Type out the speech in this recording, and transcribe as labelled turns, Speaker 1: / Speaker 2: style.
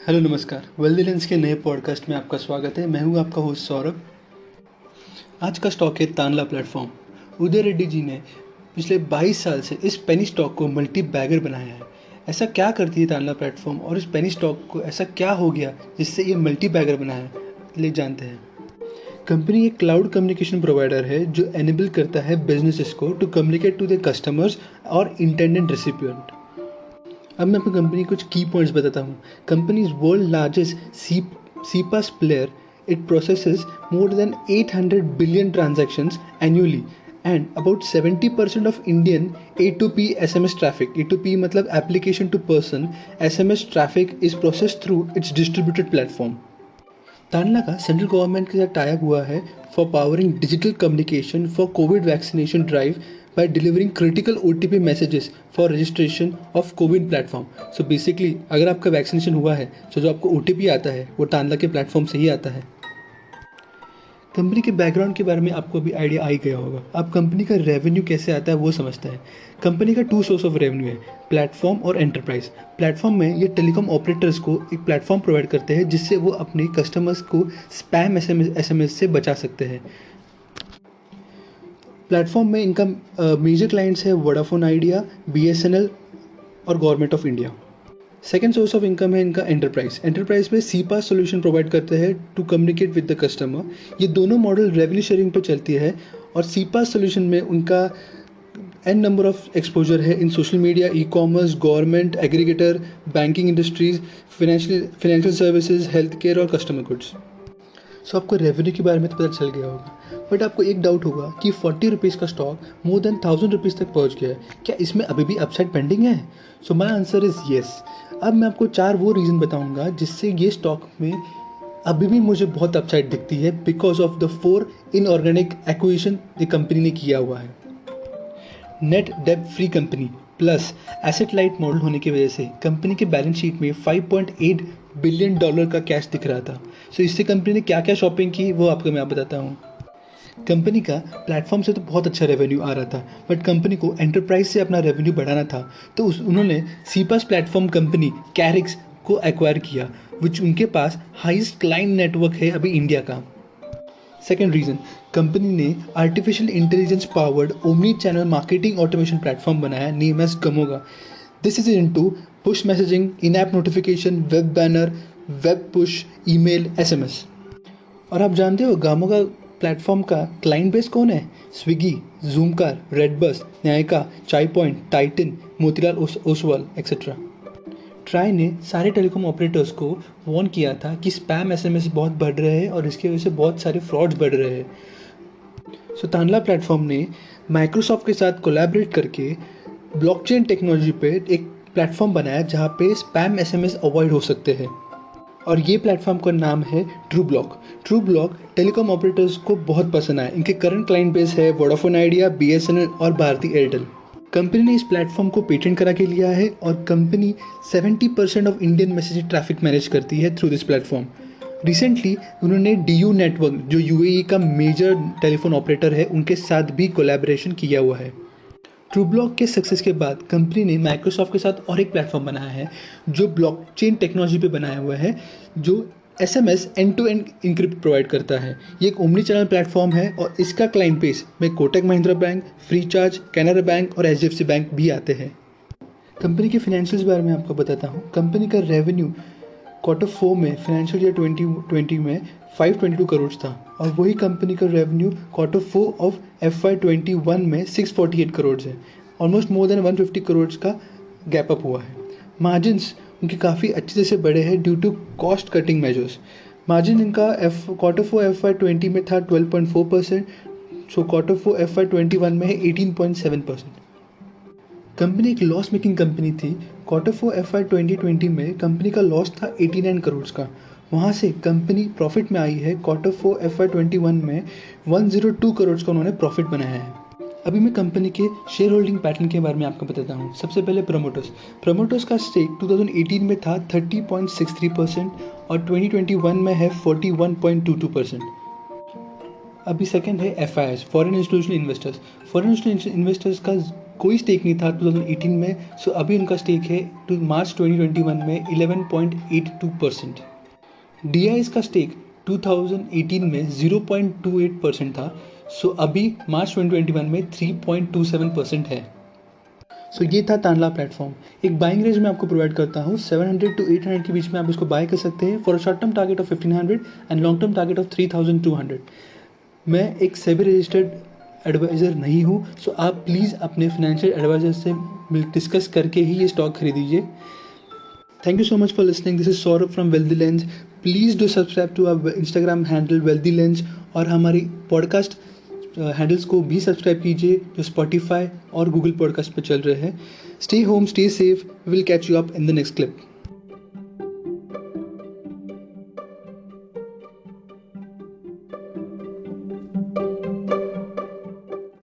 Speaker 1: Hello नमस्कार। Wealth के नए पॉडकास्ट में आपका स्वागत है। मैं हूं आपका होस्ट सौरभ। आज का स्टॉक है तानला प्लेटफॉर्म। उदय रेड्डी जी ने पिछले 22 साल से इस पेनी स्टॉक को मल्टी बैगर बनाया है। ऐसा क्या करती है तानला प्लेटफॉर्म और इस पेनी स्टॉक को ऐसा क्या हो गया जिससे ये मल्टी बैगर बना है, ले जानते हैं। कंपनी एक क्लाउड कम्युनिकेशन प्रोवाइडर है जो एनेबल करता है बिजनेसेस को to communicate to the customers और इंटेंडेड रेसिपिएंट। अब मैं अपनी कंपनी कुछ की पॉइंट्स बताता हूँ। Company is world largest CPaaS player. It processes more than 800 billion transactions annually and about 70% of Indian A2P SMS traffic. A2P मतलब application to person. SMS traffic is process through its distributed platform. Tanla का central government के साथ tie up हुआ है for powering digital communication for Covid vaccination drive by delivering critical OTP messages for registration of CoWIN platform. So basically अगर आपका vaccination हुआ है तो जो आपको OTP आता है वो तानला के प्लेटफॉर्म से ही आता है। कंपनी के बैकग्राउंड के बारे में आपको अभी आइडिया आ ही गया होगा। अब कंपनी का रेवेन्यू कैसे आता है वो समझते हैं। कंपनी का 2 सोर्स ऑफ रेवेन्यू है, प्लेटफॉर्म और एंटरप्राइज। प्लेटफॉर्म में ये टेलीकॉम ऑपरेटर्स को एक प्लेटफॉर्म प्रोवाइड करते हैं जिससे वो अपने कस्टमर्स को स्पैम SMS से बचा सकते हैं। प्लेटफॉर्म में इनका मेजर क्लाइंट्स है वोडाफोन आइडिया, BSNL और government of India. Second source of income है इनका एंटरप्राइज। एंटरप्राइज में सीपास सोल्यूशन प्रोवाइड करते हैं to communicate with the customer. ये दोनों मॉडल रेवेन्यू शेयरिंग पे चलती है और सीपास सोल्यूशन में उनका एन नंबर ऑफ एक्सपोजर है in social media, e-commerce, government, aggregator, banking industries, financial services, health care और कस्टमर गुड्स। सो आपको रेवेन्यू के बारे में तो पता चल गया होगा, बट आपको एक डाउट होगा कि 40 रुपीज़ का स्टॉक मोर देन 1000 रुपीज़ तक पहुंच गया है, क्या इसमें अभी भी अपसाइड पेंडिंग है? So my answer is yes. अब मैं आपको 4 वो रीज़न बताऊंगा जिससे ये स्टॉक में अभी भी मुझे बहुत अपसाइड दिखती है because of the 4 inorganic acquisition ये कंपनी ने किया हुआ है। नेट डेब्ट free company plus asset light model होने की वजह से कंपनी के बैलेंस शीट में $5.8 बिलियन का कैश दिख रहा था। सो इससे कंपनी ने क्या क्या शॉपिंग की वो आपको मैं बताता हूँ। कंपनी का प्लेटफॉर्म से तो बहुत अच्छा रेवेन्यू आ रहा था, बट कंपनी को एंटरप्राइज से अपना रेवेन्यू बढ़ाना था तो उन्होंने सीपास प्लेटफॉर्म कंपनी कैरिक्स को एक्वायर किया, विच उनके पास हाईएस्ट क्लाइंट नेटवर्क है अभी इंडिया का। सेकेंड रीज़न, कंपनी ने artificial intelligence powered omni channel marketing automation platform बनाया name as Gamooga. This is into push messaging, in app notification, web banner, web push, email, SMS। और आप जानते हो Gamooga platform का client base कौन है? Swiggy, Zoomcar, redBus, Nyayika, Chai Point, Titan, Motilal Oswal etcetera. TRAI ने सारे टेलीकॉम ऑपरेटर्स को वार्न किया था कि स्पैम SMS बहुत बढ़ रहे हैं और इसकी वजह से बहुत सारे फ्रॉड्स बढ़ रहे हैं। सो तानला प्लेटफॉर्म ने माइक्रोसॉफ्ट के साथ कोलैबोरेट करके ब्लॉकचेन टेक्नोलॉजी पे एक प्लेटफॉर्म बनाया जहाँ पे स्पैम SMS अवॉइड हो सकते हैं और ये प्लेटफॉर्म का नाम है true block. True block telecom operators को बहुत पसंद आया। इनके करंट क्लाइंट बेस है वोडाफोन आइडिया, BSNL और भारती एयरटेल। कंपनी ने इस प्लेटफॉर्म को पेटेंट करा के लिया है और company 70% of Indian message traffic manage करती है थ्रू दिस प्लेटफॉर्म। रिसेंटली उन्होंने DU नेटवर्क जो UAE का मेजर टेलीफोन ऑपरेटर है उनके साथ भी कोलैबोरेशन किया हुआ है। ट्रू ब्लॉक के सक्सेस के बाद कंपनी ने माइक्रोसॉफ्ट के साथ और एक प्लेटफॉर्म बनाया है जो ब्लॉकचेन टेक्नोलॉजी पे बनाया हुआ है, जो SMS end to end encrypt provide करता है। ये एक ओमनी चैनल प्लेटफॉर्म है और इसका क्लाइंट बेस में कोटक महिंद्रा बैंक, फ्रीचार्ज, कैनरा बैंक और HDFC बैंक भी आते हैं। कंपनी के फाइनेंशियल्स बारे में आपको बताता हूँ। कंपनी का रेवेन्यू Q4 में फाइनेंशियल ईयर 2020 में 522 करोड़ था और वही कंपनी का रेवेन्यू Q4 ऑफ FY21 में 648 करोड़ है। ऑलमोस्ट मोर देन 150 करोड़ का गैप अप हुआ है। मार्जिन्स उनके काफ़ी अच्छे से बढ़े हैं due to cost cutting measures. Margin इनका Q4 FY20 में था 12.4%, सो Q4 FY21 में है 18.7%। कंपनी एक लॉस मेकिंग कंपनी थी। Q4 FY2020 में कंपनी का लॉस था 89 करोड़ का, वहाँ से कंपनी प्रॉफिट में आई है। Q4 FY21 में 102 करोड़ का उन्होंने प्रॉफिट बनाया है। अभी मैं कंपनी के शेयर होल्डिंग पैटर्न के बारे में आपको बताता हूँ। सबसे पहले प्रमोटर्स का स्टेक 2018 में था 30.63% और 2021 में है 41.22%। अभी सेकंड है FIIs, foreign institutional investors. Foreign institutional investors का कोई स्टेक नहीं था 2018 में, सो अभी उनका स्टेक है टू मार्च 2021 में 11.82%। DIS का स्टेक 2018 में 0.28% था, सो अभी मार्च 2021 में 3.27% है। सो ये था तानला प्लेटफॉर्म। एक बाइंग रेंज मैं आपको प्रोवाइड करता हूँ 700 to 800 के बीच में आप इसको बाय कर सकते हैं for a short term target of 1500 and long term target of 3200। मैं एक सेबी रजिस्टर्ड एडवाइज़र नहीं हूँ, सो आप प्लीज़ अपने फाइनेंशियल एडवाइज़र से डिस्कस करके ही ये स्टॉक खरीदीजिए। Thank you so much for listening. This is Saurabh from wealthy lens. Please do subscribe to our Instagram handle wealthy lens, और हमारी पॉडकास्ट हैंडल्स को भी सब्सक्राइब कीजिए जो स्पॉटिफाई और गूगल पॉडकास्ट पर चल रहे हैं। Stay home, stay safe, will catch you up in the next clip.